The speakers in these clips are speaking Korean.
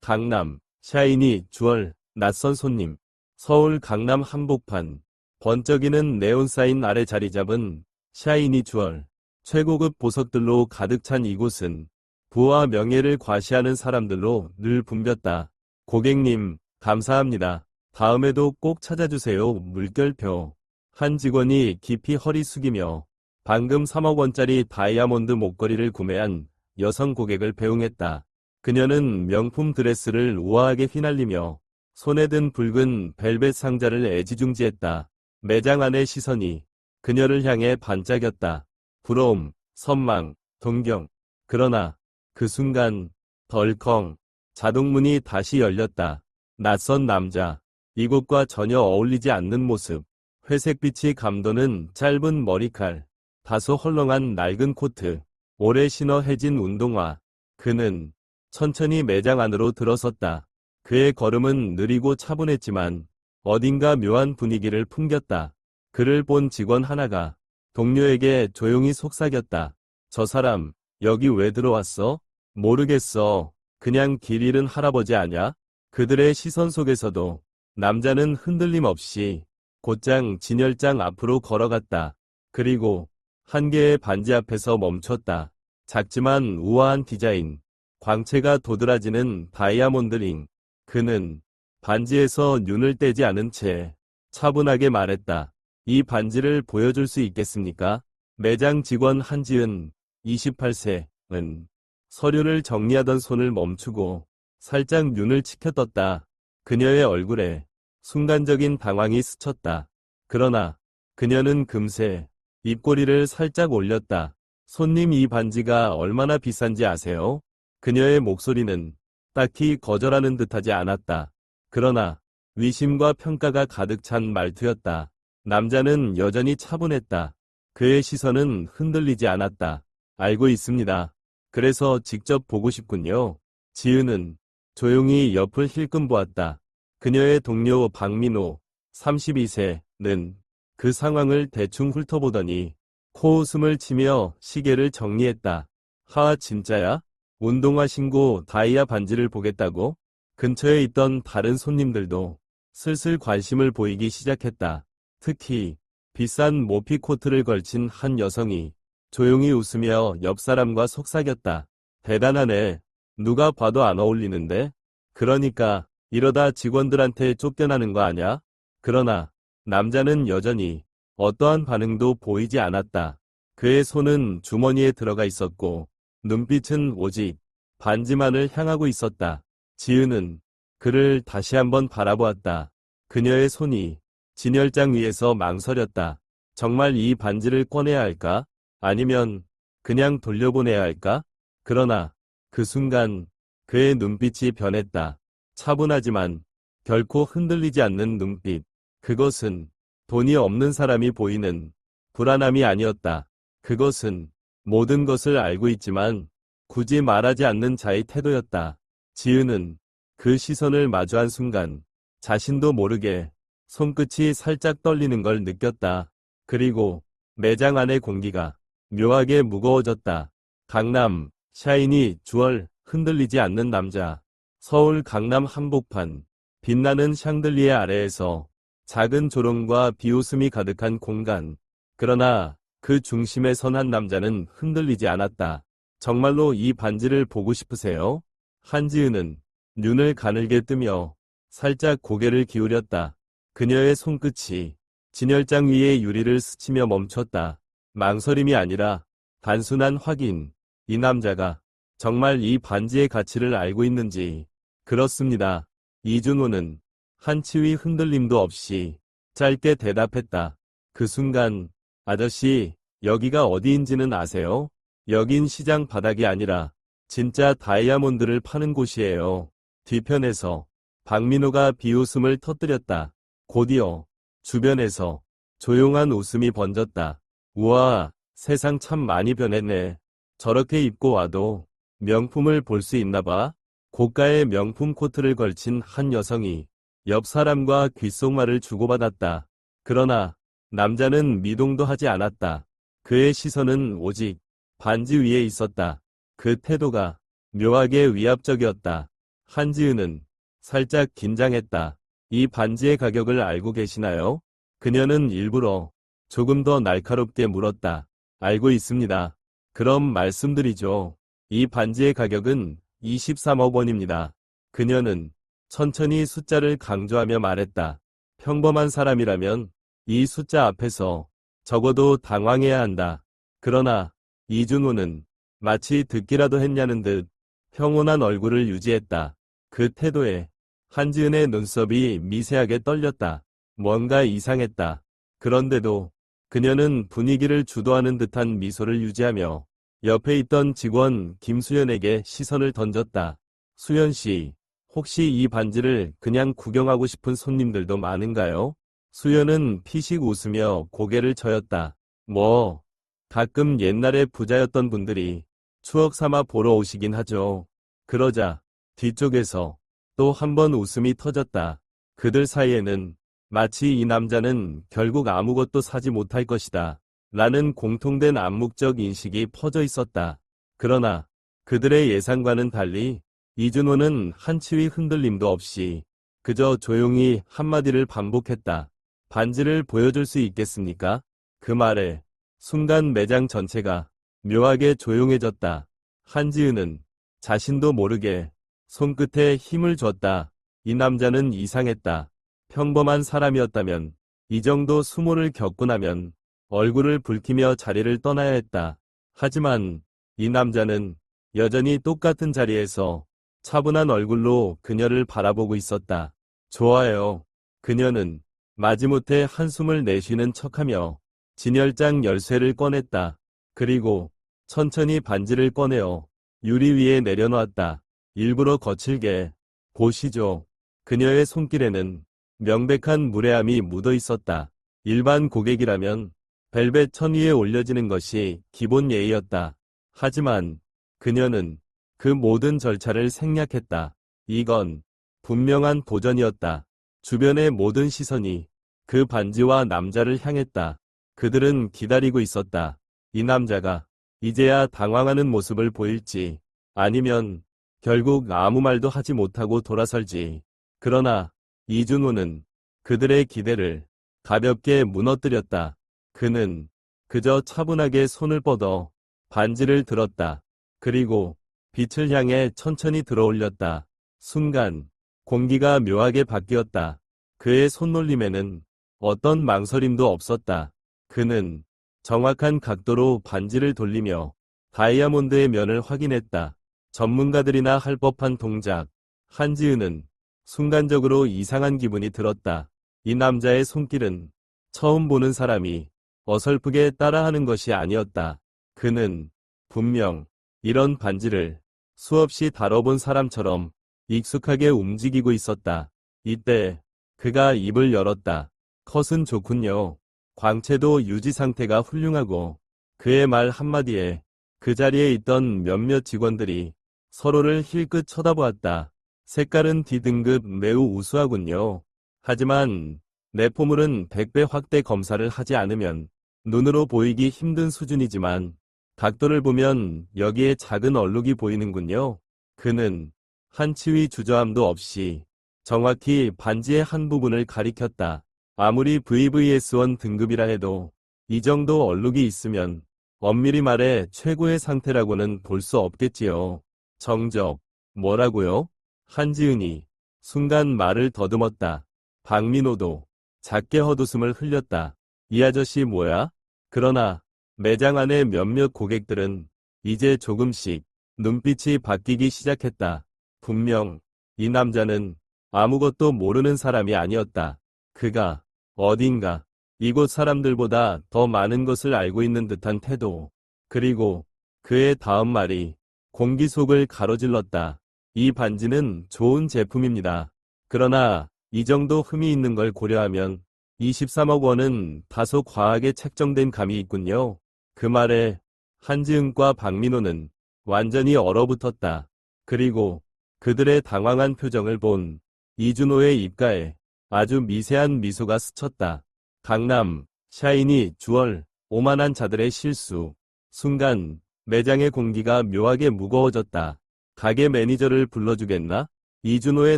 강남, 샤이니, 주얼, 낯선 손님. 서울 강남 한복판. 번쩍이는 네온사인 아래 자리 잡은 샤이니 주얼. 최고급 보석들로 가득 찬 이곳은 부와 명예를 과시하는 사람들로 늘 붐볐다. 고객님, 감사합니다. 다음에도 꼭 찾아주세요. 물결표. 한 직원이 깊이 허리 숙이며 방금 3억 원짜리 다이아몬드 목걸이를 구매한 여성 고객을 배웅했다. 그녀는 명품 드레스를 우아하게 휘날리며 손에 든 붉은 벨벳 상자를 애지중지했다. 매장 안의 시선이 그녀를 향해 반짝였다. 부러움, 선망, 동경. 그러나 그 순간 덜컹 자동문이 다시 열렸다. 낯선 남자. 이곳과 전혀 어울리지 않는 모습. 회색빛이 감도는 짧은 머리칼. 다소 헐렁한 낡은 코트. 오래 신어 해진 운동화. 그는 천천히 매장 안으로 들어섰다. 그의 걸음은 느리고 차분했지만 어딘가 묘한 분위기를 풍겼다. 그를 본 직원 하나가 동료에게 조용히 속삭였다. 저 사람, 여기 왜 들어왔어? 모르겠어. 그냥 길 잃은 할아버지 아냐? 그들의 시선 속에서도 남자는 흔들림 없이 곧장 진열장 앞으로 걸어갔다. 그리고 한 개의 반지 앞에서 멈췄다. 작지만 우아한 디자인, 광채가 도드라지는 다이아몬드 링. 그는 반지에서 눈을 떼지 않은 채 차분하게 말했다. 이 반지를 보여줄 수 있겠습니까? 매장 직원 한지은, 28세는 서류를 정리하던 손을 멈추고 살짝 눈을 치켜떴다. 그녀의 얼굴에 순간적인 당황이 스쳤다. 그러나 그녀는 금세 입꼬리를 살짝 올렸다. 손님, 이 반지가 얼마나 비싼지 아세요? 그녀의 목소리는 딱히 거절하는 듯하지 않았다. 그러나 위심과 평가가 가득 찬 말투였다. 남자는 여전히 차분했다. 그의 시선은 흔들리지 않았다. 알고 있습니다. 그래서 직접 보고 싶군요. 지은은 조용히 옆을 힐끔 보았다. 그녀의 동료 박민호, 32세는 그 상황을 대충 훑어보더니 코웃음을 치며 시계를 정리했다. 하, 진짜야? 운동화 신고 다이아 반지를 보겠다고? 근처에 있던 다른 손님들도 슬슬 관심을 보이기 시작했다. 특히 비싼 모피 코트를 걸친 한 여성이 조용히 웃으며 옆 사람과 속삭였다. 대단하네. 누가 봐도 안 어울리는데? 그러니까 이러다 직원들한테 쫓겨나는 거 아냐? 그러나 남자는 여전히 어떠한 반응도 보이지 않았다. 그의 손은 주머니에 들어가 있었고 눈빛은 오직 반지만을 향하고 있었다. 지은은 그를 다시 한번 바라보았다. 그녀의 손이 진열장 위에서 망설였다. 정말 이 반지를 꺼내야 할까? 아니면 그냥 돌려보내야 할까? 그러나 그 순간 그의 눈빛이 변했다. 차분하지만 결코 흔들리지 않는 눈빛. 그것은 돈이 없는 사람이 보이는 불안함이 아니었다. 그것은 모든 것을 알고 있지만 굳이 말하지 않는 자의 태도였다. 지은은 그 시선을 마주한 순간 자신도 모르게 손끝이 살짝 떨리는 걸 느꼈다. 그리고 매장 안의 공기가 묘하게 무거워졌다. 강남, 샤이니, 주얼, 흔들리지 않는 남자. 서울 강남 한복판. 빛나는 샹들리에 아래에서 작은 조롱과 비웃음이 가득한 공간. 그러나 그 중심에 선 한 남자는 흔들리지 않았다. 정말로 이 반지를 보고 싶으세요? 한지은은 눈을 가늘게 뜨며 살짝 고개를 기울였다. 그녀의 손끝이 진열장 위의 유리를 스치며 멈췄다. 망설임이 아니라 단순한 확인. 이 남자가 정말 이 반지의 가치를 알고 있는지. 그렇습니다. 이준호는 한치의 흔들림도 없이 짧게 대답했다. 그 순간, 아저씨, 여기가 어디인지는 아세요? 여긴 시장 바닥이 아니라 진짜 다이아몬드를 파는 곳이에요. 뒤편에서 박민호가 비웃음을 터뜨렸다. 곧이어 주변에서 조용한 웃음이 번졌다. 우와, 세상 참 많이 변했네. 저렇게 입고 와도 명품을 볼 수 있나 봐. 고가의 명품 코트를 걸친 한 여성이 옆 사람과 귓속말을 주고받았다. 그러나 남자는 미동도 하지 않았다. 그의 시선은 오직 반지 위에 있었다. 그 태도가 묘하게 위압적이었다. 한지은은 살짝 긴장했다. 이 반지의 가격을 알고 계시나요? 그녀는 일부러 조금 더 날카롭게 물었다. 알고 있습니다. 그럼 말씀드리죠. 이 반지의 가격은 23억 원입니다. 그녀는 천천히 숫자를 강조하며 말했다. 평범한 사람이라면 이 숫자 앞에서 적어도 당황해야 한다. 그러나 이준호는 마치 듣기라도 했냐는 듯 평온한 얼굴을 유지했다. 그 태도에 한지은의 눈썹이 미세하게 떨렸다. 뭔가 이상했다. 그런데도 그녀는 분위기를 주도하는 듯한 미소를 유지하며 옆에 있던 직원 김수연에게 시선을 던졌다. 수연 씨, 혹시 이 반지를 그냥 구경하고 싶은 손님들도 많은가요? 수연은 피식 웃으며 고개를 저었다. 뭐, 가끔 옛날에 부자였던 분들이 추억 삼아 보러 오시긴 하죠. 그러자 뒤쪽에서 또 한 번 웃음이 터졌다. 그들 사이에는 마치 이 남자는 결국 아무것도 사지 못할 것이다. 라는 공통된 암묵적 인식이 퍼져 있었다. 그러나 그들의 예상과는 달리 이준호는 한치의 흔들림도 없이 그저 조용히 한마디를 반복했다. 반지를 보여줄 수 있겠습니까? 그 말에 순간 매장 전체가 묘하게 조용해졌다. 한지은은 자신도 모르게 손끝에 힘을 줬다. 이 남자는 이상했다. 평범한 사람이었다면 이 정도 수모를 겪고 나면 얼굴을 붉히며 자리를 떠나야 했다. 하지만 이 남자는 여전히 똑같은 자리에서 차분한 얼굴로 그녀를 바라보고 있었다. 좋아요. 그녀는 마지못해 한숨을 내쉬는 척하며 진열장 열쇠를 꺼냈다. 그리고 천천히 반지를 꺼내어 유리 위에 내려놓았다. 일부러 거칠게 보시죠. 그녀의 손길에는 명백한 무례함이 묻어 있었다. 일반 고객이라면 벨벳 천 위에 올려지는 것이 기본 예의였다. 하지만 그녀는 그 모든 절차를 생략했다. 이건 분명한 도전이었다. 주변의 모든 시선이 그 반지와 남자를 향했다. 그들은 기다리고 있었다. 이 남자가 이제야 당황하는 모습을 보일지, 아니면 결국 아무 말도 하지 못하고 돌아설지. 그러나 이준호는 그들의 기대를 가볍게 무너뜨렸다. 그는 그저 차분하게 손을 뻗어 반지를 들었다. 그리고 빛을 향해 천천히 들어올렸다. 순간 공기가 묘하게 바뀌었다. 그의 손놀림에는 어떤 망설임도 없었다. 그는 정확한 각도로 반지를 돌리며 다이아몬드의 면을 확인했다. 전문가들이나 할 법한 동작. 한지은은 순간적으로 이상한 기분이 들었다. 이 남자의 손길은 처음 보는 사람이 어설프게 따라하는 것이 아니었다. 그는 분명 이런 반지를 수없이 다뤄본 사람처럼 익숙하게 움직이고 있었다. 이때 그가 입을 열었다. 컷은 좋군요. 광채도 유지 상태가 훌륭하고. 그의 말 한마디에 그 자리에 있던 몇몇 직원들이 서로를 힐끗 쳐다보았다. 색깔은 D등급 매우 우수하군요. 하지만 내포물은 100배 확대 검사를 하지 않으면 눈으로 보이기 힘든 수준이지만 각도를 보면 여기에 작은 얼룩이 보이는군요. 그는 한치의 주저함도 없이 정확히 반지의 한 부분을 가리켰다. 아무리 VVS1 등급이라 해도 이 정도 얼룩이 있으면 엄밀히 말해 최고의 상태라고는 볼 수 없겠지요. 정적. 뭐라고요? 한지은이 순간 말을 더듬었다. 박민호도 작게 헛웃음을 흘렸다. 이 아저씨 뭐야? 그러나 매장 안의 몇몇 고객들은 이제 조금씩 눈빛이 바뀌기 시작했다. 분명 이 남자는 아무것도 모르는 사람이 아니었다. 그가 어딘가 이곳 사람들보다 더 많은 것을 알고 있는 듯한 태도. 그리고 그의 다음 말이 공기 속을 가로질렀다. 이 반지는 좋은 제품입니다. 그러나 이 정도 흠이 있는 걸 고려하면 23억 원은 다소 과하게 책정된 감이 있군요. 그 말에 한지은과 박민호는 완전히 얼어붙었다. 그리고 그들의 당황한 표정을 본 이준호의 입가에 아주 미세한 미소가 스쳤다. 강남, 샤이니, 주얼, 오만한 자들의 실수. 순간 매장의 공기가 묘하게 무거워졌다. 가게 매니저를 불러주겠나? 이준호의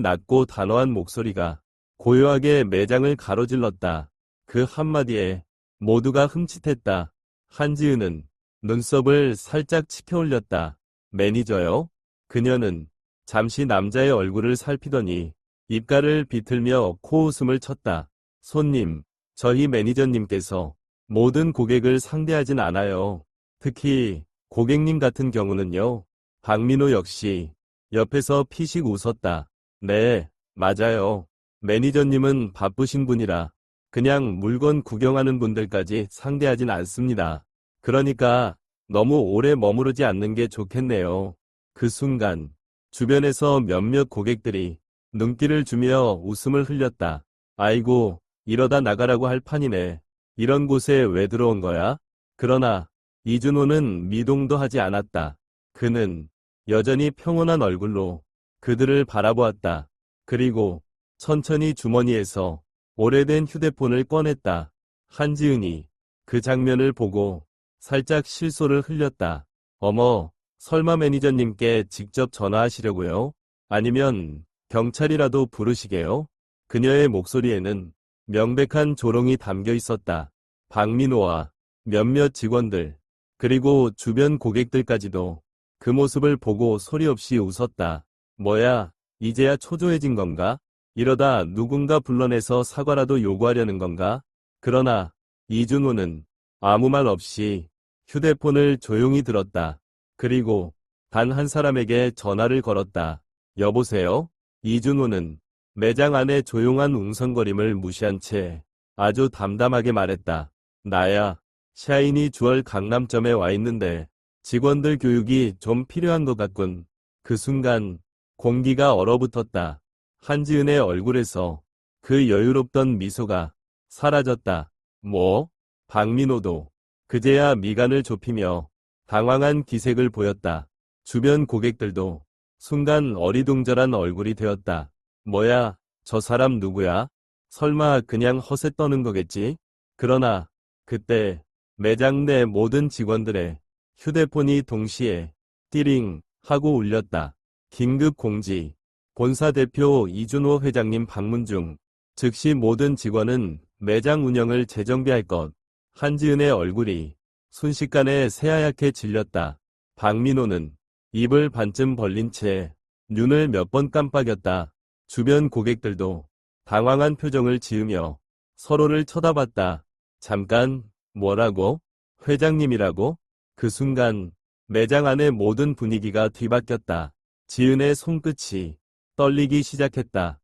낮고 단호한 목소리가 고요하게 매장을 가로질렀다. 그 한마디에 모두가 흠칫했다. 한지은은 눈썹을 살짝 치켜 올렸다. 매니저요? 그녀는 잠시 남자의 얼굴을 살피더니 입가를 비틀며 코웃음을 쳤다. 손님, 저희 매니저님께서 모든 고객을 상대하진 않아요. 특히 고객님 같은 경우는요. 박민호 역시 옆에서 피식 웃었다. 네, 맞아요. 매니저님은 바쁘신 분이라 그냥 물건 구경하는 분들까지 상대하진 않습니다. 그러니까 너무 오래 머무르지 않는 게 좋겠네요. 그 순간 주변에서 몇몇 고객들이 눈길을 주며 웃음을 흘렸다. 아이고, 이러다 나가라고 할 판이네. 이런 곳에 왜 들어온 거야? 그러나 이준호는 미동도 하지 않았다. 그는 여전히 평온한 얼굴로 그들을 바라보았다. 그리고 천천히 주머니에서 오래된 휴대폰을 꺼냈다. 한지은이 그 장면을 보고 살짝 실소를 흘렸다. 어머, 설마 매니저님께 직접 전화하시려고요? 아니면 경찰이라도 부르시게요? 그녀의 목소리에는 명백한 조롱이 담겨 있었다. 박민호와 몇몇 직원들, 그리고 주변 고객들까지도 그 모습을 보고 소리 없이 웃었다. 뭐야, 이제야 초조해진 건가? 이러다 누군가 불러내서 사과라도 요구하려는 건가? 그러나 이준호는 아무 말 없이 휴대폰을 조용히 들었다. 그리고 단 한 사람에게 전화를 걸었다. 여보세요? 이준호는 매장 안의 조용한 웅성거림을 무시한 채 아주 담담하게 말했다. 나야, 샤이니 주얼 강남점에 와 있는데 직원들 교육이 좀 필요한 것 같군. 그 순간 공기가 얼어붙었다. 한지은의 얼굴에서 그 여유롭던 미소가 사라졌다. 뭐? 박민호도 그제야 미간을 좁히며 당황한 기색을 보였다. 주변 고객들도 순간 어리둥절한 얼굴이 되었다. 뭐야, 저 사람 누구야? 설마 그냥 허세 떠는 거겠지? 그러나 그때 매장 내 모든 직원들의 휴대폰이 동시에 띠링 하고 울렸다. 긴급 공지. 본사 대표 이준호 회장님 방문 중. 즉시 모든 직원은 매장 운영을 재정비할 것. 한지은의 얼굴이 순식간에 새하얗게 질렸다. 박민호는 입을 반쯤 벌린 채 눈을 몇 번 깜빡였다. 주변 고객들도 당황한 표정을 지으며 서로를 쳐다봤다. 잠깐, 뭐라고? 회장님이라고? 그 순간 매장 안의 모든 분위기가 뒤바뀌었다. 지은의 손끝이 떨리기 시작했다.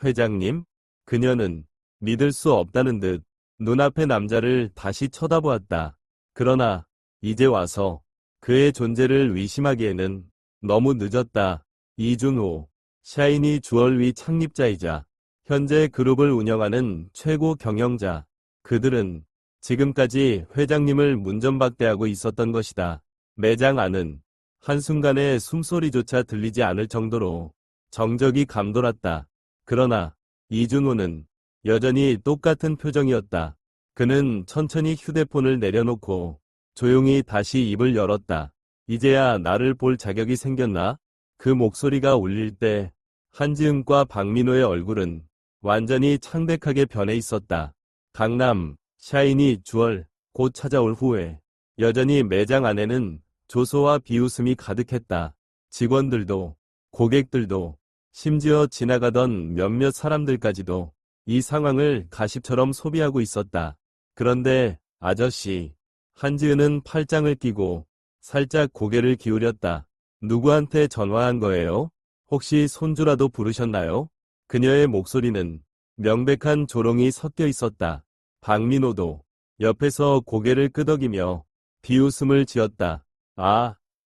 회장님? 그녀는 믿을 수 없다는 듯 눈앞의 남자를 다시 쳐다보았다. 그러나 이제 와서 그의 존재를 의심하기에는 너무 늦었다. 이준호, 샤이니 주얼리 창립자이자 현재 그룹을 운영하는 최고 경영자. 그들은 지금까지 회장님을 문전박대하고 있었던 것이다. 매장 안은 한순간에 숨소리조차 들리지 않을 정도로 정적이 감돌았다. 그러나 이준호는 여전히 똑같은 표정이었다. 그는 천천히 휴대폰을 내려놓고 조용히 다시 입을 열었다. 이제야 나를 볼 자격이 생겼나? 그 목소리가 울릴 때 한지은과 박민호의 얼굴은 완전히 창백하게 변해 있었다. 강남, 샤이니 주얼, 곧 찾아올 후에 여전히 매장 안에는 조소와 비웃음이 가득했다. 직원들도, 고객들도, 심지어 지나가던 몇몇 사람들까지도 이 상황을 가십처럼 소비하고 있었다. 그런데 아저씨, 한지은은 팔짱을 끼고 살짝 고개를 기울였다. 누구한테 전화한 거예요? 혹시 손주라도 부르셨나요? 그녀의 목소리는 명백한 조롱이 섞여 있었다. 박민호도 옆에서 고개를 끄덕이며 비웃음을 지었다.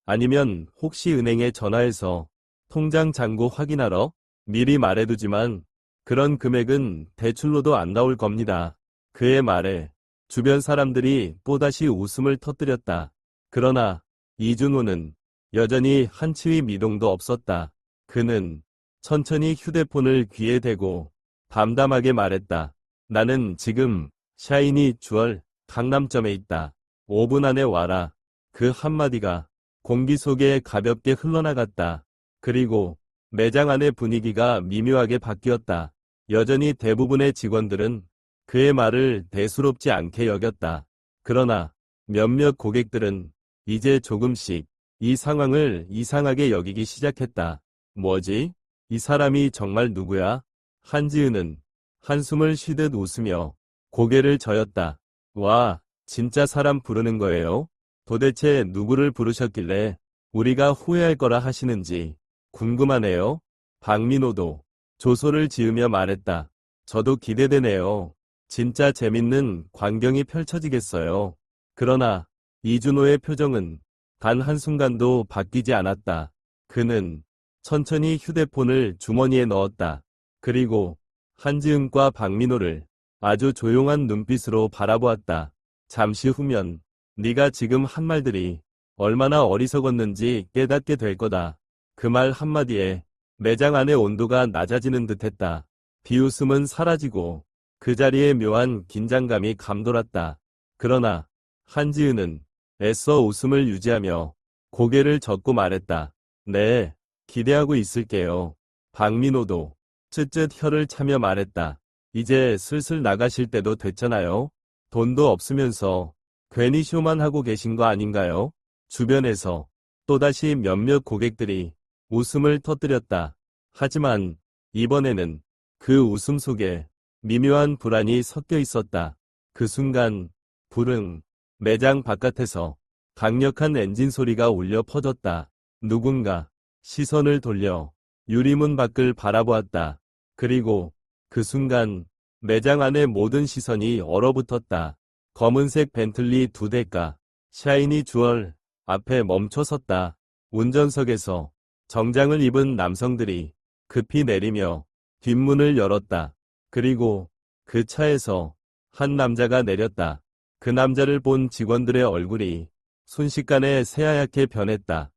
아니면 혹시 은행에 전화해서 통장 잔고 확인하러? 미리 말해두지만 그런 금액은 대출로도 안 나올 겁니다. 그의 말에 주변 사람들이 또다시 웃음을 터뜨렸다. 그러나 이준호는 여전히 한치의 미동도 없었다. 그는 천천히 휴대폰을 귀에 대고 담담하게 말했다. 나는 지금 샤이니 주얼 강남점에 있다. 5분 안에 와라. 그 한마디가 공기 속에 가볍게 흘러나갔다. 그리고 매장 안의 분위기가 미묘하게 바뀌었다. 여전히 대부분의 직원들은 그의 말을 대수롭지 않게 여겼다. 그러나 몇몇 고객들은 이제 조금씩 이 상황을 이상하게 여기기 시작했다. 뭐지? 이 사람이 정말 누구야? 한지은은 한숨을 쉬듯 웃으며 고개를 저었다. 와, 진짜 사람 부르는 거예요? 도대체 누구를 부르셨길래 우리가 후회할 거라 하시는지 궁금하네요. 박민호도 조소를 지으며 말했다. 저도 기대되네요. 진짜 재밌는 광경이 펼쳐지겠어요. 그러나 이준호의 표정은 단 한순간도 바뀌지 않았다. 그는 천천히 휴대폰을 주머니에 넣었다. 그리고 한지은과 박민호를 아주 조용한 눈빛으로 바라보았다. 잠시 후면 네가 지금 한 말들이 얼마나 어리석었는지 깨닫게 될 거다. 그 말 한마디에 매장 안의 온도가 낮아지는 듯했다. 비웃음은 사라지고 그 자리에 묘한 긴장감이 감돌았다. 그러나 한지은은 애써 웃음을 유지하며 고개를 젓고 말했다. 네, 기대하고 있을게요. 박민호도 쯧쯧 혀를 차며 말했다. 이제 슬슬 나가실 때도 됐잖아요. 돈도 없으면서 괜히 쇼만 하고 계신 거 아닌가요? 주변에서 또다시 몇몇 고객들이 웃음을 터뜨렸다. 하지만 이번에는 그 웃음 속에 미묘한 불안이 섞여 있었다. 그 순간 불응 매장 바깥에서 강력한 엔진 소리가 울려 퍼졌다. 누군가 시선을 돌려 유리문 밖을 바라보았다. 그리고 그 순간 매장 안의 모든 시선이 얼어붙었다. 검은색 벤틀리 2대가 샤이니 주얼 앞에 멈춰 섰다. 운전석에서 정장을 입은 남성들이 급히 내리며 뒷문을 열었다. 그리고 그 차에서 한 남자가 내렸다. 그 남자를 본 직원들의 얼굴이 순식간에 새하얗게 변했다.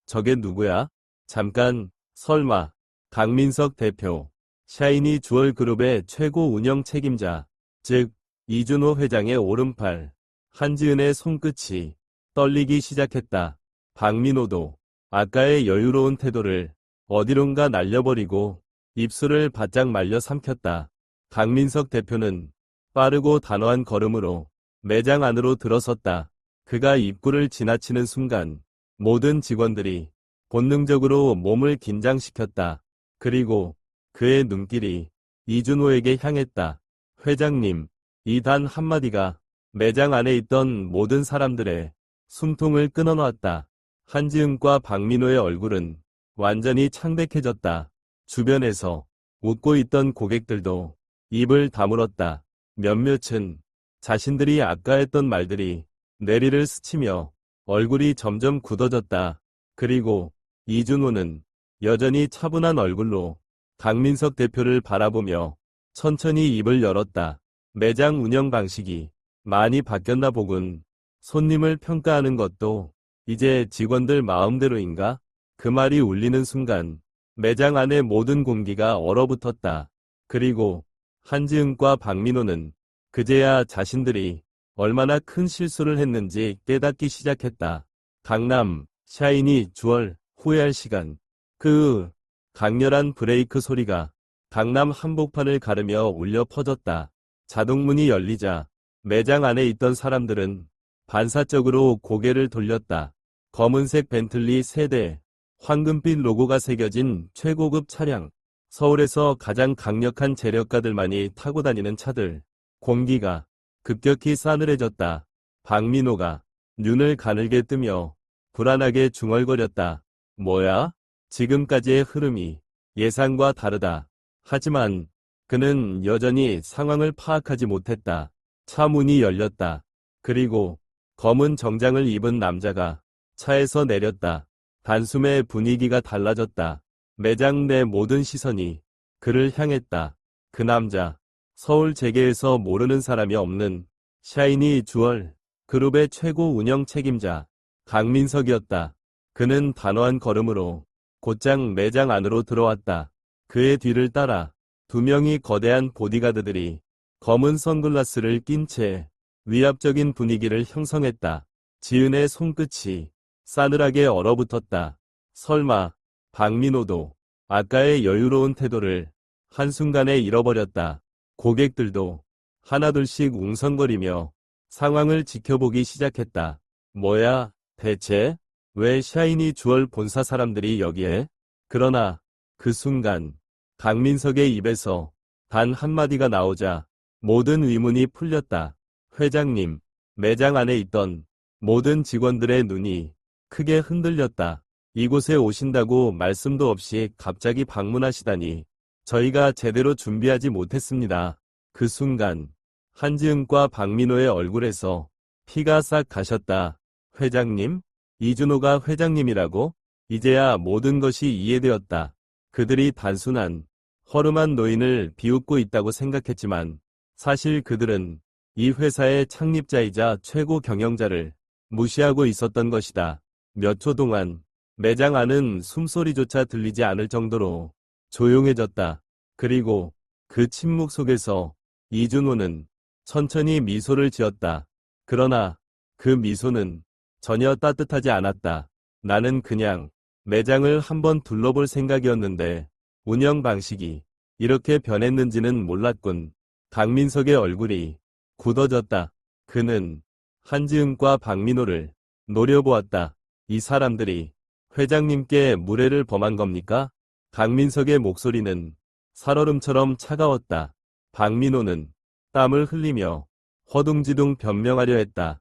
저게 누구야? 잠깐, 설마, 강민석 대표, 샤이니 주얼 그룹의 최고 운영 책임자, 즉, 이준호 회장의 오른팔, 한지은의 손끝이 떨리기 시작했다. 박민호도 아까의 여유로운 태도를 어디론가 날려버리고 입술을 바짝 말려 삼켰다. 강민석 대표는 빠르고 단호한 걸음으로 매장 안으로 들어섰다. 그가 입구를 지나치는 순간 모든 직원들이 본능적으로 몸을 긴장시켰다. 그리고 그의 눈길이 이준호에게 향했다. 회장님, 이 단 한마디가 매장 안에 있던 모든 사람들의 숨통을 끊어놨다. 한지은과 박민호의 얼굴은 완전히 창백해졌다. 주변에서 웃고 있던 고객들도 입을 다물었다. 몇몇은 자신들이 아까 했던 말들이 내리를 스치며 얼굴이 점점 굳어졌다. 그리고 이준호는 여전히 차분한 얼굴로 강민석 대표를 바라보며 천천히 입을 열었다. 매장 운영 방식이 많이 바뀌었나 보군. 손님을 평가하는 것도 이제 직원들 마음대로인가? 그 말이 울리는 순간 매장 안의 모든 공기가 얼어붙었다. 그리고 한지은과 박민호는 그제야 자신들이 얼마나 큰 실수를 했는지 깨닫기 시작했다. 강남, 샤이니, 주얼, 후회할 시간. 그 강렬한 브레이크 소리가 강남 한복판을 가르며 울려 퍼졌다. 자동문이 열리자 매장 안에 있던 사람들은 반사적으로 고개를 돌렸다. 검은색 벤틀리 3대, 황금빛 로고가 새겨진 최고급 차량, 서울에서 가장 강력한 재력가들만이 타고 다니는 차들. 공기가 급격히 싸늘해졌다. 박민호가 눈을 가늘게 뜨며 불안하게 중얼거렸다. 뭐야? 지금까지의 흐름이 예상과 다르다. 하지만 그는 여전히 상황을 파악하지 못했다. 차 문이 열렸다. 그리고 검은 정장을 입은 남자가 차에서 내렸다. 단숨에 분위기가 달라졌다. 매장 내 모든 시선이 그를 향했다. 그 남자, 서울 재계에서 모르는 사람이 없는 샤이니 주얼 그룹의 최고 운영 책임자 강민석이었다. 그는 단호한 걸음으로 곧장 매장 안으로 들어왔다. 그의 뒤를 따라 2명이 거대한 보디가드들이 검은 선글라스를 낀 채 위압적인 분위기를 형성했다. 지은의 손끝이 싸늘하게 얼어붙었다. 설마 박민호도 아까의 여유로운 태도를 한순간에 잃어버렸다. 고객들도 하나둘씩 웅성거리며 상황을 지켜보기 시작했다. 뭐야, 대체? 왜 샤이니 주얼 본사 사람들이 여기에? 그러나 그 순간 강민석의 입에서 단 한마디가 나오자 모든 의문이 풀렸다. 회장님, 매장 안에 있던 모든 직원들의 눈이 크게 흔들렸다. 이곳에 오신다고 말씀도 없이 갑자기 방문하시다니 저희가 제대로 준비하지 못했습니다. 그 순간 한지은과 박민호의 얼굴에서 피가 싹 가셨다. 회장님? 이준호가 회장님이라고? 이제야 모든 것이 이해되었다. 그들이 단순한 허름한 노인을 비웃고 있다고 생각했지만 사실 그들은 이 회사의 창립자이자 최고 경영자를 무시하고 있었던 것이다. 몇 초 동안 매장 안은 숨소리조차 들리지 않을 정도로 조용해졌다. 그리고 그 침묵 속에서 이준호는 천천히 미소를 지었다. 그러나 그 미소는 전혀 따뜻하지 않았다. 나는 그냥 매장을 한번 둘러볼 생각이었는데 운영 방식이 이렇게 변했는지는 몰랐군. 강민석의 얼굴이 굳어졌다. 그는 한지은과 박민호를 노려보았다. 이 사람들이 회장님께 무례를 범한 겁니까? 강민석의 목소리는 살얼음처럼 차가웠다. 박민호는 땀을 흘리며 허둥지둥 변명하려 했다.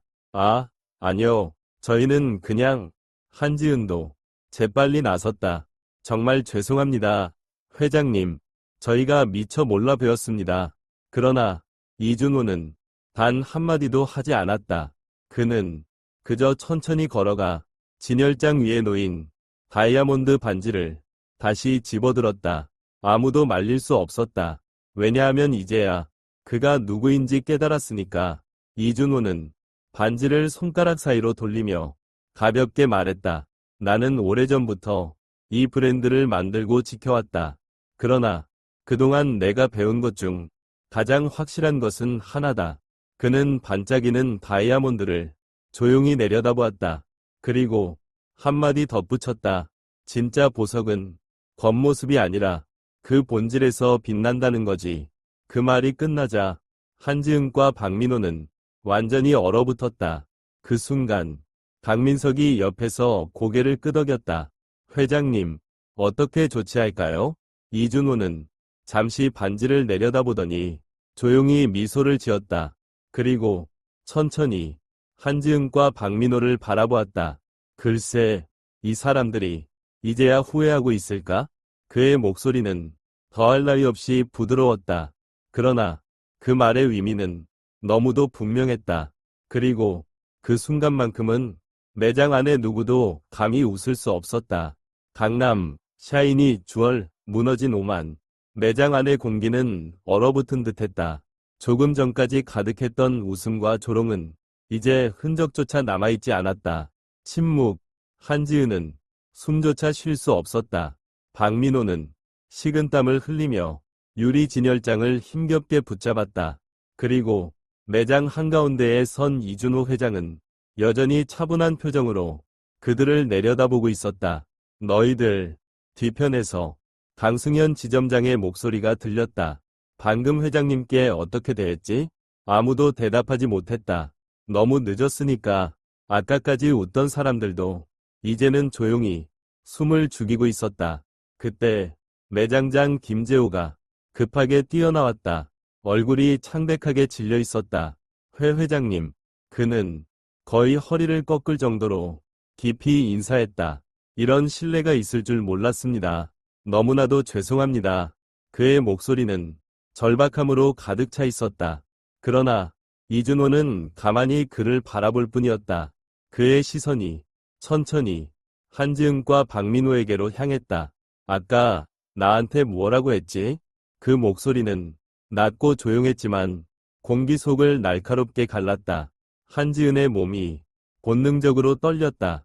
아니요. 저희는 그냥. 한지은도 재빨리 나섰다. 정말 죄송합니다. 회장님, 저희가 미처 몰라 뵈었습니다. 그러나 이준호는 단 한마디도 하지 않았다. 그는 그저 천천히 걸어가 진열장 위에 놓인 다이아몬드 반지를 다시 집어들었다. 아무도 말릴 수 없었다. 왜냐하면 이제야 그가 누구인지 깨달았으니까. 이준호는 반지를 손가락 사이로 돌리며 가볍게 말했다. 나는 오래전부터 이 브랜드를 만들고 지켜왔다. 그러나 그동안 내가 배운 것 중 가장 확실한 것은 하나다. 그는 반짝이는 다이아몬드를 조용히 내려다보았다. 그리고 한마디 덧붙였다. 진짜 보석은 겉모습이 아니라 그 본질에서 빛난다는 거지. 그 말이 끝나자 한지은과 박민호는 완전히 얼어붙었다. 그 순간 강민석이 옆에서 고개를 끄덕였다. 회장님, 어떻게 조치할까요? 이준호는 잠시 반지를 내려다보더니 조용히 미소를 지었다. 그리고 천천히 한지은과 박민호를 바라보았다. 글쎄, 이 사람들이 이제야 후회하고 있을까? 그의 목소리는 더할 나위 없이 부드러웠다. 그러나 그 말의 의미는 너무도 분명했다. 그리고 그 순간만큼은 매장 안에 누구도 감히 웃을 수 없었다. 강남, 샤이니, 주얼, 무너진 오만. 매장 안의 공기는 얼어붙은 듯했다. 조금 전까지 가득했던 웃음과 조롱은 이제 흔적조차 남아있지 않았다. 침묵. 한지은은 숨조차 쉴 수 없었다. 박민호는 식은땀을 흘리며 유리 진열장을 힘겹게 붙잡았다. 그리고 매장 한가운데에 선 이준호 회장은 여전히 차분한 표정으로 그들을 내려다보고 있었다. 너희들. 뒤편에서 강승현 지점장의 목소리가 들렸다. 방금 회장님께 어떻게 대했지? 아무도 대답하지 못했다. 너무 늦었으니까. 아까까지 웃던 사람들도 이제는 조용히 숨을 죽이고 있었다. 그때 매장장 김재호가 급하게 뛰어나왔다. 얼굴이 창백하게 질려 있었다. 회 회장님. 그는 거의 허리를 꺾을 정도로 깊이 인사했다. 이런 신뢰가 있을 줄 몰랐습니다. 너무나도 죄송합니다. 그의 목소리는 절박함으로 가득 차 있었다. 그러나 이준호는 가만히 그를 바라볼 뿐이었다. 그의 시선이 천천히 한지은과 박민호에게로 향했다. 아까 나한테 뭐라고 했지? 그 목소리는 낮고 조용했지만 공기 속을 날카롭게 갈랐다. 한지은의 몸이 본능적으로 떨렸다.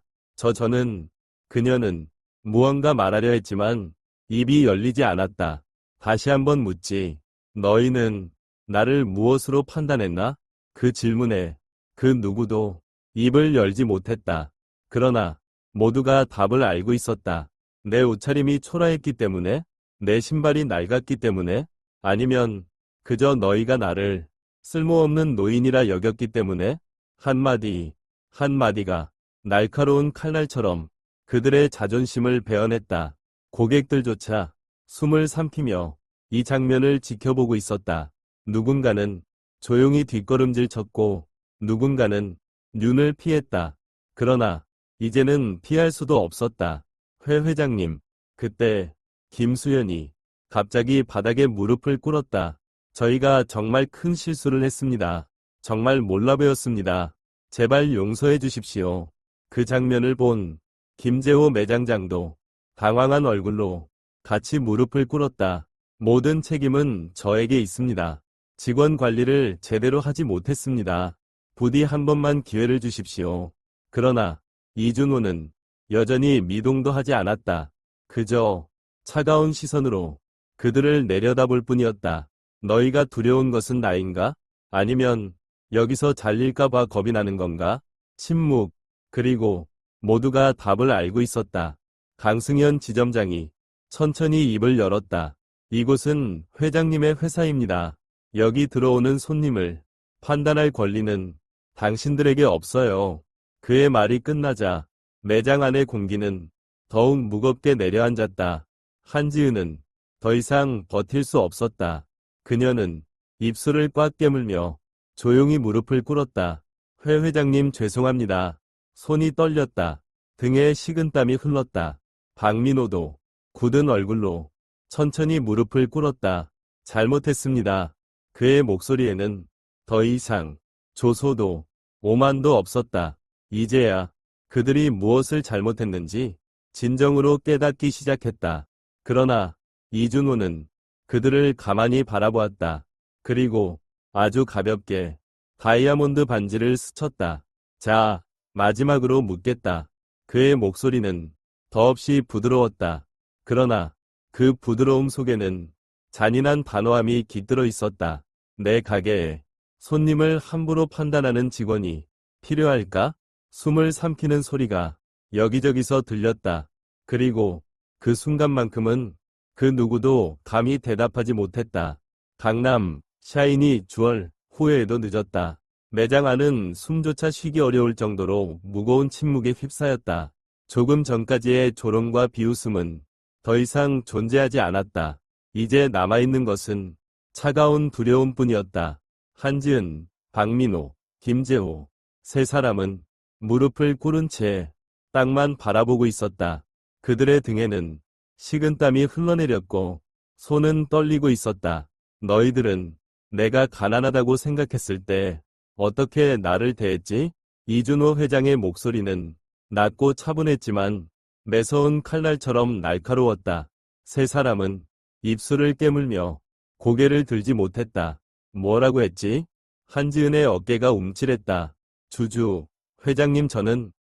그녀는 무언가 말하려 했지만 입이 열리지 않았다. 다시 한번 묻지. 너희는 나를 무엇으로 판단했나? 그 질문에 그 누구도 입을 열지 못했다. 그러나 모두가 답을 알고 있었다. 내 옷차림이 초라했기 때문에? 내 신발이 낡았기 때문에? 아니면 그저 너희가 나를 쓸모없는 노인이라 여겼기 때문에? 한마디, 한마디가 날카로운 칼날처럼 그들의 자존심을 베어냈다. 고객들조차 숨을 삼키며 이 장면을 지켜보고 있었다. 누군가는 조용히 뒷걸음질 쳤고 누군가는 눈을 피했다. 그러나 이제는 피할 수도 없었다. 회 회장님, 그때 김수연이 갑자기 바닥에 무릎을 꿇었다. 저희가 정말 큰 실수를 했습니다. 정말 몰라 배웠습니다. 제발 용서해 주십시오. 그 장면을 본 김재호 매장장도 당황한 얼굴로 같이 무릎을 꿇었다. 모든 책임은 저에게 있습니다. 직원 관리를 제대로 하지 못했습니다. 부디 한 번만 기회를 주십시오. 그러나 이준호는 여전히 미동도 하지 않았다. 그저 차가운 시선으로 그들을 내려다볼 뿐이었다. 너희가 두려운 것은 나인가? 아니면 여기서 잘릴까봐 겁이 나는 건가? 침묵. 그리고 모두가 답을 알고 있었다. 강승현 지점장이 천천히 입을 열었다. 이곳은 회장님의 회사입니다. 여기 들어오는 손님을 판단할 권리는 당신들에게 없어요. 그의 말이 끝나자 매장 안의 공기는 더욱 무겁게 내려앉았다. 한지은은 더 이상 버틸 수 없었다. 그녀는 입술을 꽉 깨물며 조용히 무릎을 꿇었다. 회 회장님 죄송합니다. 손이 떨렸다. 등에 식은땀이 흘렀다. 박민호도 굳은 얼굴로 천천히 무릎을 꿇었다. 잘못했습니다. 그의 목소리에는 더 이상 조소도 오만도 없었다. 이제야 그들이 무엇을 잘못했는지 진정으로 깨닫기 시작했다. 그러나 이준호는 그들을 가만히 바라보았다. 그리고 아주 가볍게 다이아몬드 반지를 스쳤다. 자, 마지막으로 묻겠다. 그의 목소리는 더없이 부드러웠다. 그러나 그 부드러움 속에는 잔인한 단호함이 깃들어 있었다. 내 가게에 손님을 함부로 판단하는 직원이 필요할까? 숨을 삼키는 소리가 여기저기서 들렸다. 그리고 그 순간만큼은 그 누구도 감히 대답하지 못했다. 강남, 샤이니 주얼, 후회에도 늦었다. 매장 안은 숨조차 쉬기 어려울 정도로 무거운 침묵에 휩싸였다. 조금 전까지의 조롱과 비웃음은 더 이상 존재하지 않았다. 이제 남아있는 것은 차가운 두려움뿐이었다. 한지은, 박민호, 김재호, 세 사람은 무릎을 꿇은 채 땅만 바라보고 있었다. 그들의 등에는 식은땀이 흘러내렸고 손은 떨리고 있었다. 너희들은 내가 가난하다고 생각했을 때 어떻게 나를 대했지? 이준호 회장의 목소리는 낮고 차분했지만 매서운 칼날처럼 날카로웠다. 세 사람은 입술을 깨물며 고개를 들지 못했다. 뭐라고 했지? 한지은의 어깨가 움찔했다. 주주, 회장님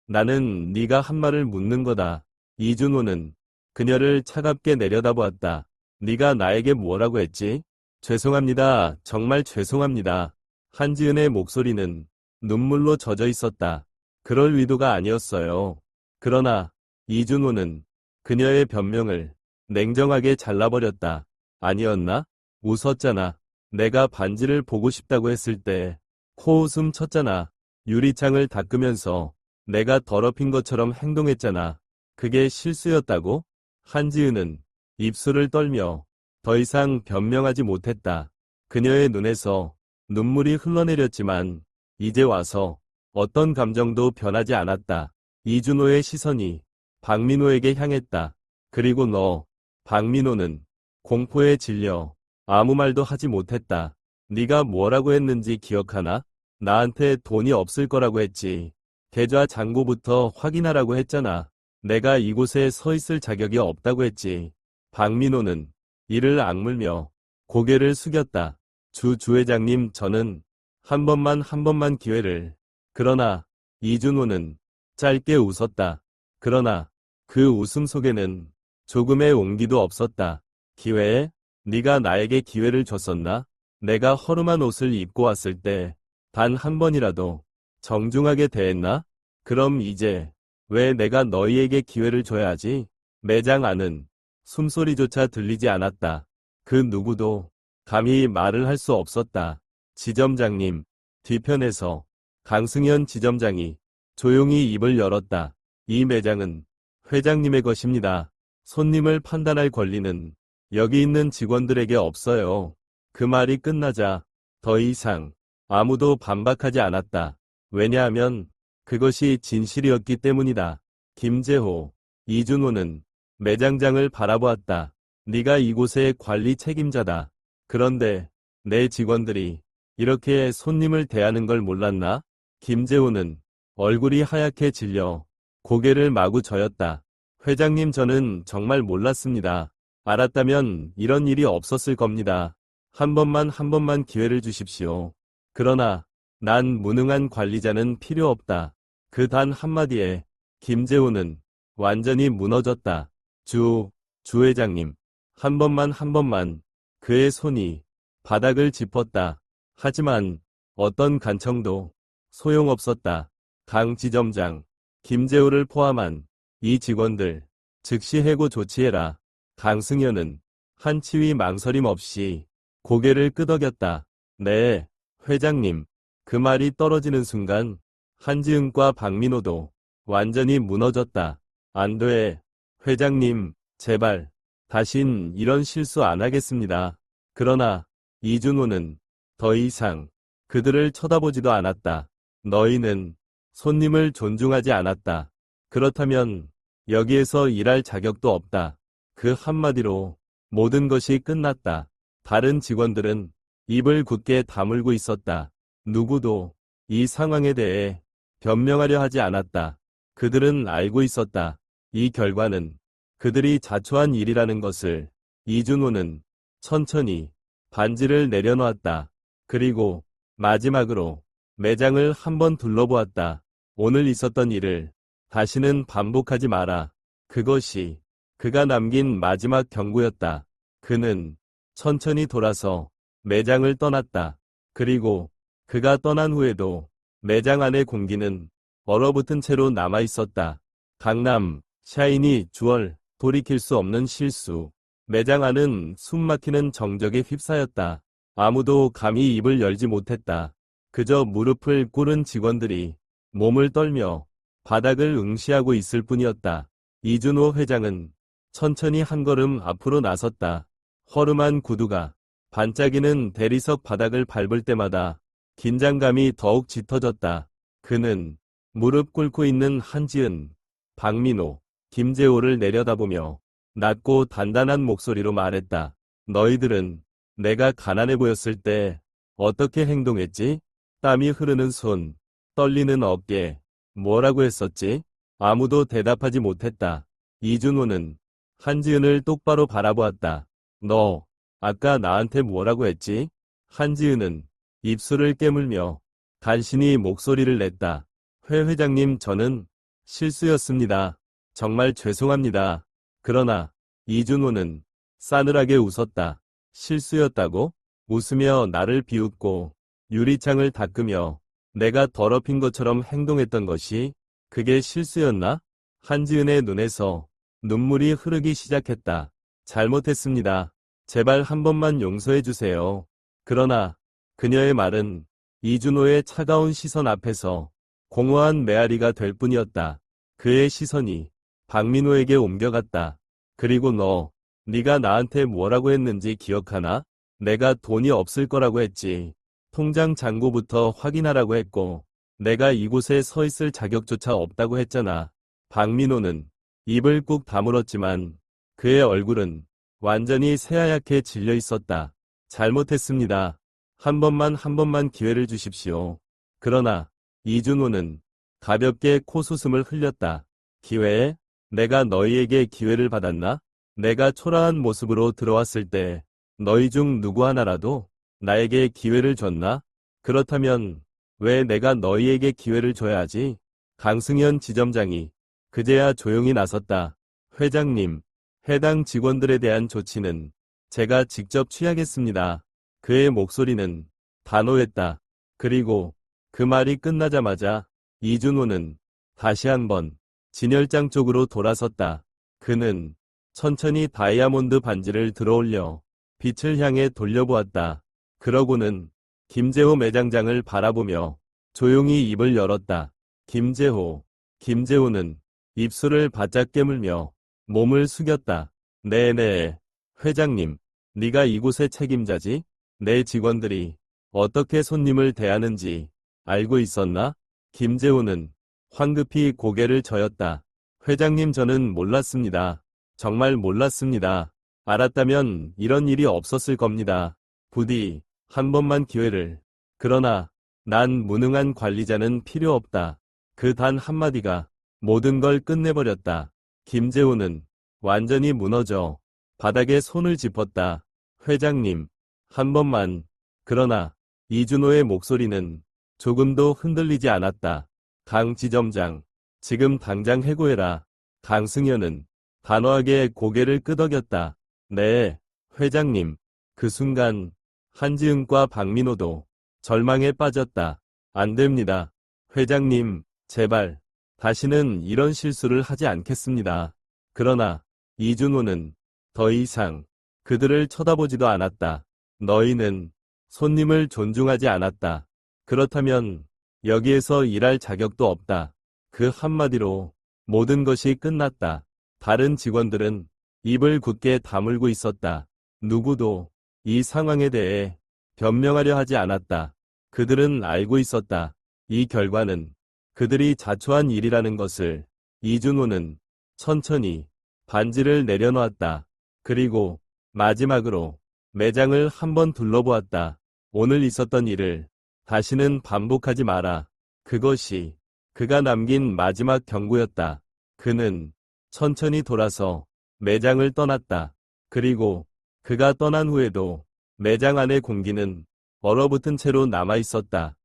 나는 네가 한 말을 묻는 거다. 이준호는 그녀를 차갑게 내려다보았다. 네가 나에게 뭐라고 했지? 죄송합니다. 정말 죄송합니다. 한지은의 목소리는 눈물로 젖어 있었다. 그럴 의도가 아니었어요. 그러나 이준호는 그녀의 변명을 냉정하게 잘라버렸다. 아니었나? 웃었잖아. 내가 반지를 보고 싶다고 했을 때 코웃음 쳤잖아. 유리창을 닦으면서 내가 더럽힌 것처럼 행동했잖아. 그게 실수였다고? 한지은은 입술을 떨며 더 이상 변명하지 못했다. 그녀의 눈에서 눈물이 흘러내렸지만 이제 와서 어떤 감정도 변하지 않았다. 이준호의 시선이 박민호에게 향했다. 그리고 너, 박민호는 공포에 질려 아무 말도 하지 못했다. 네가 뭐라고 했는지 기억하나? 나한테 돈이 없을 거라고 했지. 계좌 잔고부터 확인하라고 했잖아. 내가 이곳에 서 있을 자격이 없다고 했지. 박민호는 이를 악물며 고개를 숙였다. 주회장님 저는 한 번만 기회를. 그러나 이준호는 짧게 웃었다. 그러나 그 웃음 속에는 조금의 온기도 없었다. 기회에? 네가 나에게 기회를 줬었나? 내가 허름한 옷을 입고 왔을 때 단 한 번이라도 정중하게 대했나? 그럼 이제 왜 내가 너희에게 기회를 줘야 하지? 매장 안은 숨소리조차 들리지 않았다. 그 누구도 감히 말을 할 수 없었다. 지점장님, 뒤편에서 강승현 지점장이 조용히 입을 열었다. 이 매장은 회장님의 것입니다. 손님을 판단할 권리는 여기 있는 직원들에게 없어요. 그 말이 끝나자 더 이상 아무도 반박하지 않았다. 왜냐하면 그것이 진실이었기 때문이다. 김재호, 이준호는 매장장을 바라보았다. 네가 이곳의 관리 책임자다. 그런데 내 직원들이 이렇게 손님을 대하는 걸 몰랐나? 김재호는 얼굴이 하얗게 질려 고개를 마구 저었다. 회장님, 저는 정말 몰랐습니다. 알았다면 이런 일이 없었을 겁니다. 한 번만 기회를 주십시오. 그러나 난 무능한 관리자는 필요 없다. 그 단 한마디에 김재호는 완전히 무너졌다. 주 회장님. 한 번만. 그의 손이 바닥을 짚었다. 하지만 어떤 간청도 소용없었다. 강 지점장, 김재호를 포함한 이 직원들 즉시 해고 조치해라. 강승현은 한치위 망설임 없이 고개를 끄덕였다. 네, 회장님. 그 말이 떨어지는 순간 한지은과 박민호도 완전히 무너졌다. 안 돼. 회장님, 제발. 다신 이런 실수 안 하겠습니다. 그러나 이준호는 더 이상 그들을 쳐다보지도 않았다. 너희는 손님을 존중하지 않았다. 그렇다면 여기에서 일할 자격도 없다. 그 한마디로 모든 것이 끝났다. 다른 직원들은 입을 굳게 다물고 있었다. 누구도 이 상황에 대해 변명하려 하지 않았다. 그들은 알고 있었다. 이 결과는 그들이 자초한 일이라는 것을. 이준호는 천천히 반지를 내려놓았다. 그리고 마지막으로 매장을 한번 둘러보았다. 오늘 있었던 일을 다시는 반복하지 마라. 그것이 그가 남긴 마지막 경고였다. 그는 천천히 돌아서 매장을 떠났다. 그리고 그가 떠난 후에도 매장 안의 공기는 얼어붙은 채로 남아 있었다. 강남, 샤이니 주얼, 돌이킬 수 없는 실수. 매장 안은 숨막히는 정적에 휩싸였다. 아무도 감히 입을 열지 못했다. 그저 무릎을 꿇은 직원들이 몸을 떨며 바닥을 응시하고 있을 뿐이었다. 이준호 회장은 천천히 한 걸음 앞으로 나섰다. 허름한 구두가 반짝이는 대리석 바닥을 밟을 때마다 긴장감이 더욱 짙어졌다. 그는 무릎 꿇고 있는 한지은, 박민호, 김재호를 내려다보며 낮고 단단한 목소리로 말했다. 너희들은 내가 가난해 보였을 때 어떻게 행동했지? 땀이 흐르는 손, 떨리는 어깨, 뭐라고 했었지? 아무도 대답하지 못했다. 이준호는 한지은을 똑바로 바라보았다. 너, 아까 나한테 뭐라고 했지? 한지은은 입술을 깨물며 간신히 목소리를 냈다. 회 회장님, 저는 실수였습니다. 정말 죄송합니다. 그러나 이준호는 싸늘하게 웃었다. 실수였다고? 웃으며 나를 비웃고 유리창을 닦으며 내가 더럽힌 것처럼 행동했던 것이 그게 실수였나? 한지은의 눈에서 눈물이 흐르기 시작했다. 잘못했습니다. 제발 한 번만 용서해 주세요. 그러나 그녀의 말은 이준호의 차가운 시선 앞에서 공허한 메아리가 될 뿐이었다. 그의 시선이 박민호에게 옮겨갔다. 그리고 네가 나한테 뭐라고 했는지 기억하나? 내가 돈이 없을 거라고 했지. 통장 잔고부터 확인하라고 했고, 내가 이곳에 서 있을 자격조차 없다고 했잖아. 박민호는 입을 꾹 다물었지만 그의 얼굴은 완전히 새하얗게 질려 있었다. 잘못했습니다. 한 번만 기회를 주십시오. 그러나 이준호는 가볍게 코수숨을 흘렸다. 기회? 내가 너희에게 기회를 받았나? 내가 초라한 모습으로 들어왔을 때 너희 중 누구 하나라도 나에게 기회를 줬나? 그렇다면 왜 내가 너희에게 기회를 줘야 하지? 강승현 지점장이 그제야 조용히 나섰다. 회장님, 해당 직원들에 대한 조치는 제가 직접 취하겠습니다. 그의 목소리는 단호했다. 그리고 그 말이 끝나자마자 이준호는 다시 한번 진열장 쪽으로 돌아섰다. 그는 천천히 다이아몬드 반지를 들어올려 빛을 향해 돌려보았다. 그러고는 김재호 매장장을 바라보며 조용히 입을 열었다. 김재호. 김재호는 입술을 바짝 깨물며 몸을 숙였다. 네네. 회장님, 네가 이곳의 책임자지? 내 직원들이 어떻게 손님을 대하는지 알고 있었나? 김재호는 황급히 고개를 저었다. 회장님, 저는 몰랐습니다. 정말 몰랐습니다. 알았다면 이런 일이 없었을 겁니다. 부디 한 번만 기회를. 그러나 난 무능한 관리자는 필요 없다. 그 단 한마디가 모든 걸 끝내버렸다. 김재호는 완전히 무너져 바닥에 손을 짚었다. 회장님, 한 번만. 그러나 이준호의 목소리는 조금도 흔들리지 않았다. 강 지점장, 지금 당장 해고해라. 강승현은 단호하게 고개를 끄덕였다. 네, 회장님. 그 순간 한지은과 박민호도 절망에 빠졌다. 안 됩니다. 회장님, 제발 다시는 이런 실수를 하지 않겠습니다. 그러나 이준호는 더 이상 그들을 쳐다보지도 않았다. 너희는 손님을 존중하지 않았다. 그렇다면 여기에서 일할 자격도 없다. 그 한마디로 모든 것이 끝났다. 다른 직원들은 입을 굳게 다물고 있었다. 누구도 이 상황에 대해 변명하려 하지 않았다. 그들은 알고 있었다. 이 결과는 그들이 자초한 일이라는 것을. 이준호는 천천히 반지를 내려놓았다. 그리고 마지막으로 매장을 한번 둘러보았다. 오늘 있었던 일을 다시는 반복하지 마라. 그것이 그가 남긴 마지막 경고였다. 그는 천천히 돌아서 매장을 떠났다. 그리고 그가 떠난 후에도 매장 안의 공기는 얼어붙은 채로 남아 있었다.